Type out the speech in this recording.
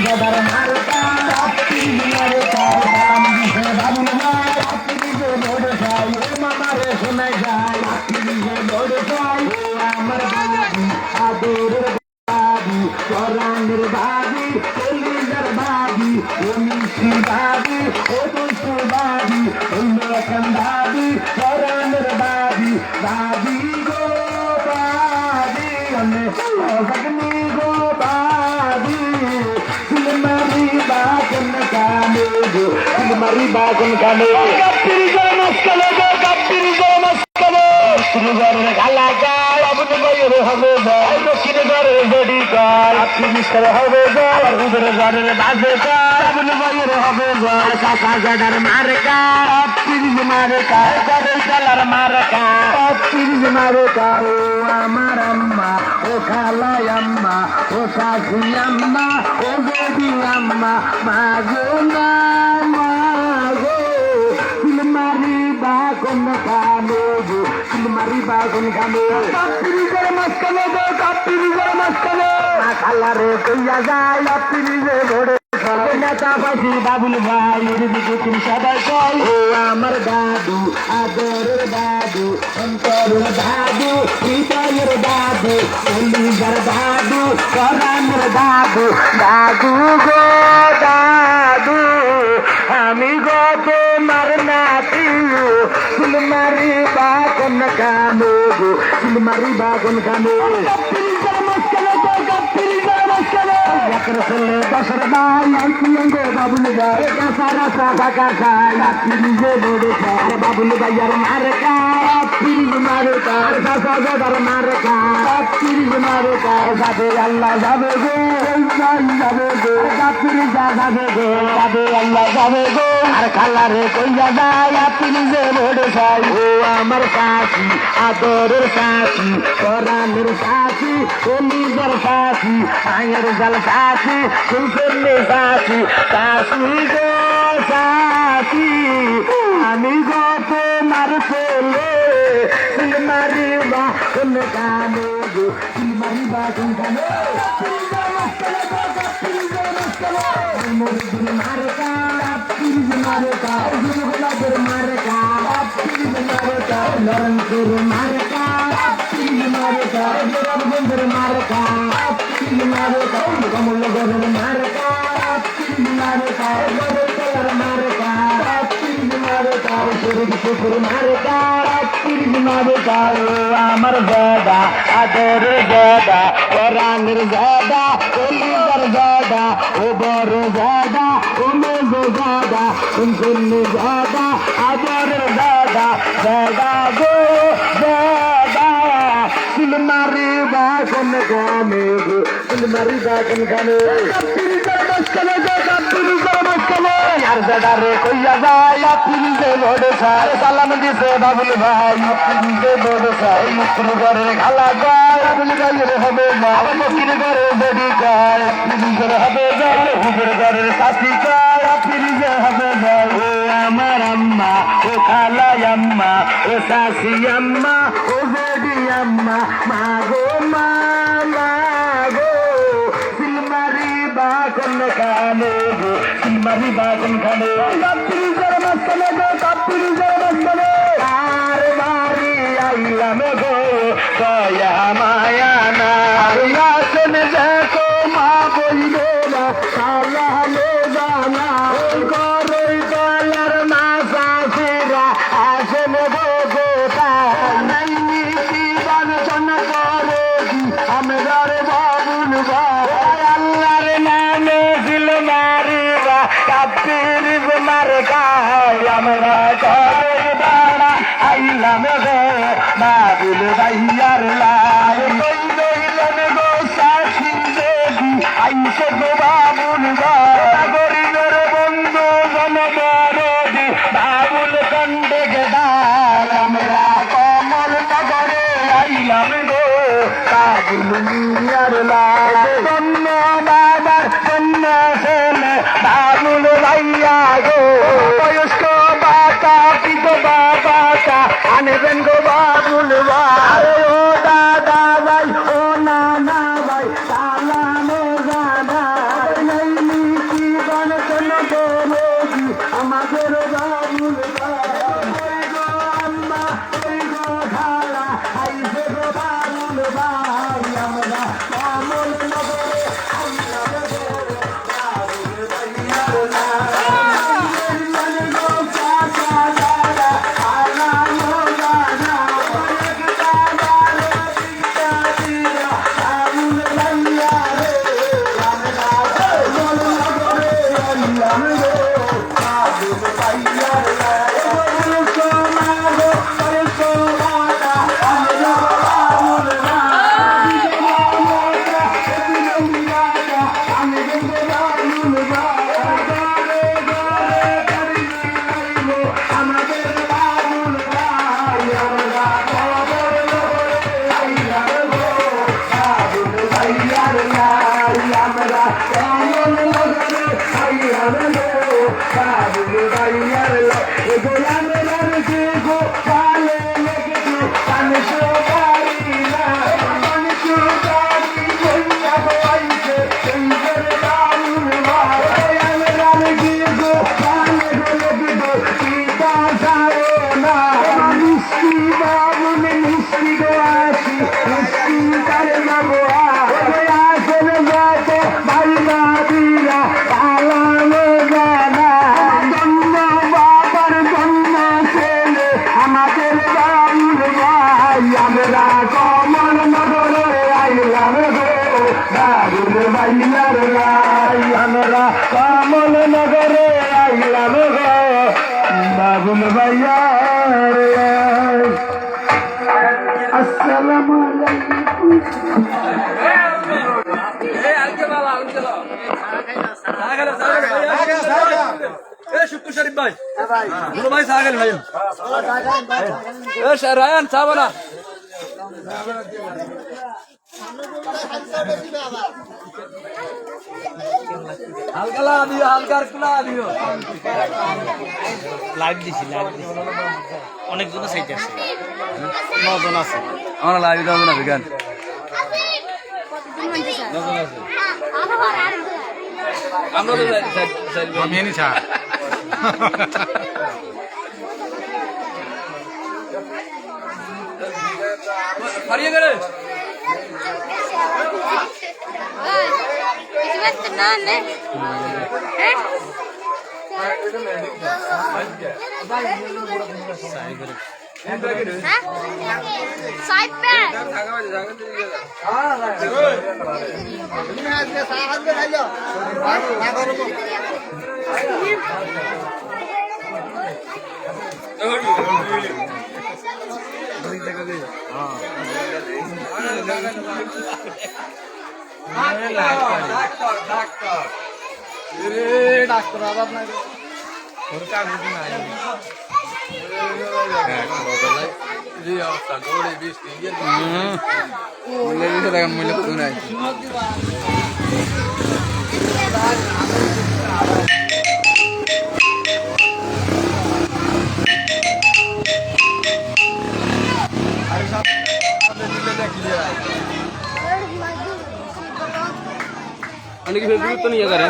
সাজাদার মার্কা পিরিজ মার্কা সালাম দিছে বাবুল ভাই পিরিজে ভোট চাই ও মামারে শোনাই যায় পিরিজে ভোট চাই ও আমার বাবু আদরের বাবু পরাণের বাবু কলিজার বাবু ও মিষ্টি বাবু ও দুষ্টু বাবু অন্যরকম বাবু পরাণের বাবু বাবি গো বাবি আমি অগনি গো বাবি সিলমারি বাগন কানে গো সিলমারি বাগন কানে কাপির জনস্কলে গো কাপির জনস্কলে সুরগরের গালা গায় আবুল ভাইয়ের হবে ভাই দক্ষিণ ঘরের জড়ি গায় আপনি মিস্টার হবে ভাই আর উদর ঘরের বাজে গায় আবুল ভাইয়ের হবে ভাই কাকা জাডার মার্কা পিরিজ মার্কা করে চালার মার্কা পিরিজ মার্কা ও আমার আম্মা ও খালা আম্মা ও শাশি আম্মা ও বেবি আম্মা মা গো না মা গো সিলমারি বাগন কানে গো সিলমারি বাগন কানে পিরিজের মাঝখানে গো পিরিজের মাঝখানে খালা রে কইয়া যায় পিরিজে ভরে নেতা পাশি বাবুল ভাই এদিকে তুমি সবাই কই ও আমার দাদু আদরের দাদু অন্তরের দাদু হৃদয়ের দাদু কলিজার দাদু পরাণের দাদু দাদু গো দাদু আমি গো তোমার নাতি সিলমারি বাগন কানে গো সিলমারি বাগন কানে দশের ভাই গো বাবুল ভাই রাস্তা ফাঁকা খাই পিরিজে বোর্ডে খায় বাবুল ভাইয়ার মার্কা পিরিজ মার্কা সাজাদার মার্কা পিরিজ মার্কা যাবে আল্লাহ যাবে গো যাবে গো পিরিজ যাবে গো যাবে আল্লাহ যাবে গো আর খালারে কইয়া যায় পিরিজে বোর্ডে খাই ও আমার শাশি আদরের শাশি পরাণের শাশি কলিজার শাশি আয়ের জাল শাশি সুন্দর শাশি শাশি গো শাশি আমি গো তোমার ছেলে সিলমারি বাগন কানে গো সিলমারি বাগন কানে মার্কা পিরিজ মার্কা গোলাপের মার্কা পিরিজ মার্কা নরনপুর মার্কা পিরিজ মার্কা গোলাপগঞ্জের মার্কা পিরিজ মার্কা কমলগঞ্জের মার্কা পিরিজ মার্কা গোলাপের মার্কা পিরিজ মার্কা শরীরপুর মার্কা পিরিজ মার্কা আমার দাদা আদরের দাদা পরাণের দাদা কলিজার দাদা ও বড় দাদা ও মেজো দাদা শুনশুনি দাদা আদরের দাদা দাদা গো দাদা সিলমারি বাগন কানে গো সিলমারি বাগন কানে পিরিজের মাঝখানে গো পিরিজের মাঝখানে আর দাদারে কইয়া যায় পিরিজে বড় সার সালাম দিছে বাবুল ভাই পিরিজে বড় সার মুকুর ঘরের খালা গায় বাবুল ভাইয়ের হবে মা মুকুর ঘরের বেডি গায় পিরিজের হবে যায় হুজুর ঘরের সাথী গায় পিরিজে হবে যায় ও আমার আম্মা ও খালা আম্মা ও শাশি আম্মা ও বেডি আম্মা মা গো মা গো সিলমারি বাগন কানে গো সিলমারি বাগন কানে পিরিজের মাঝখানে গো পিরিজের মাঝখানে আর বাড়ি আইলাম গো দয়া মায়া না আসেন দেখো মা বইলে না সালালে জানা গরই গলার মা শাশুরা আসেন গো গোটা নাই জীবন জন করে আমরার বাবুল ভাই আল্লাহর নামে দিল মারিবা কাপিরিজ মার্কা আমরা করে দাঁড়া আইলাম গো বাবুল ভাইয়ার লাই লইলেন গো শাশি দেবী আইসে গো বাবুল ভাই গরিবের বন্ধু জনবরদি বাবুল কন্ডে গেদার আমরা কমল নগরে আইলাম গো বাবুল মিয়ার লাই কন্য বাবার কন্য ছেলে বাবুল ভাইয়া গো বয়স্ক বাতা পিত বাবাটা আনবেন গো বাবুল ভাই ও দাদা ভাই ও নানা ভাই সালামে জানা আইলার লাই আমরা কমল নগরে আইলাম গো বাবুল ভাইয়ার আসসালামু আলাইকুম শুক্র শরীফ ভাই ভাই সাগেল ভাই রায়ান চাবো না হালকা লা দিও হালকা কুলা দিও লাইভ দিছি অনেকজন সাইটে আছে 9 জন আছে আমরা লাইভ দাও না বিজ্ঞান আমরা তো আমি এনে ছা হারিয়ে গেলে ডাক্তার আবার নাই মূল্য কত নাই অনেক গুরুত্ব নিয়ে করেন